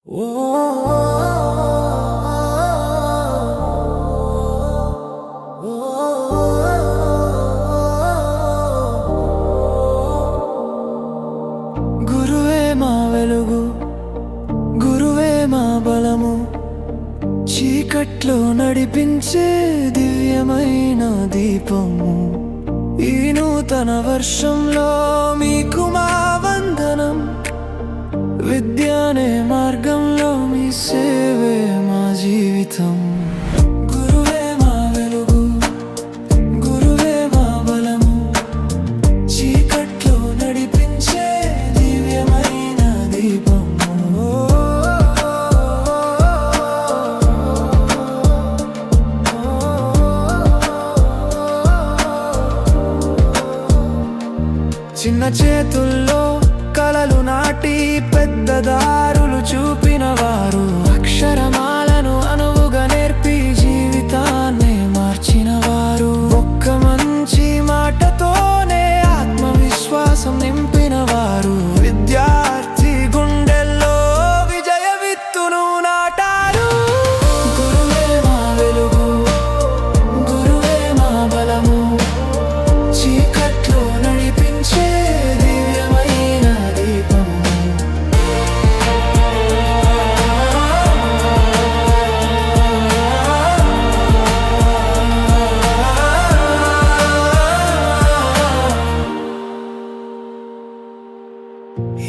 గురువే మా వెలుగు, గురువే మా బలము, చీకట్లో నడిపించే దివ్యమైన దీపము. ఈ నూతన వర్షంలో మీకు మా వందనం. విద్యనే మార్గంలో మీ సేవే మా జీవితం. గురువే మా వెలుగు, గురువే మా బలము, చీకట్లో నడిపించే దివ్యమైన దీపము. చిన్న చేతుల్లో కలలు నాటి పెద్ద దారులు చూపిన వారు, అక్షరమాలను అనువుగా నేర్పి జీవితాన్ని మార్చిన వారు, ఒక్క మంచి మాటతోనే ఆత్మవిశ్వాసం నింపిన వారు, విద్యార్థి గుండెల్లో విజయ విత్తును నాటారు. గురువే మా వెలుగు, గురువే మా బలము, చీకట్లో నడిపించే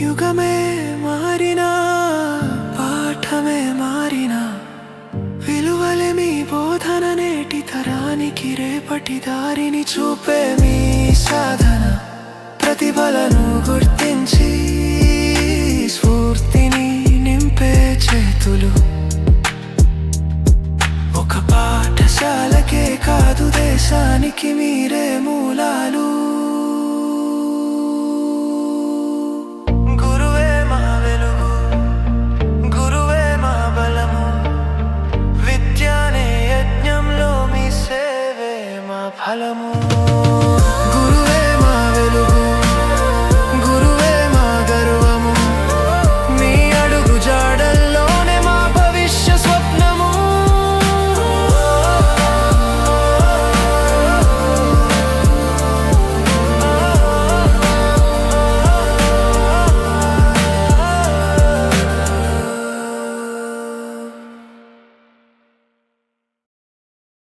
యుగమే మారినా, పాఠమే మారినా, విలువలే మీ బోధన నేటి తరానికి రేపటి దారిని చూపే మీ సాధన. ప్రతిభలను గుర్తించి స్ఫూర్తిని నింపే చేతులు, ఒక పాఠశాలకే కాదు దేశానికి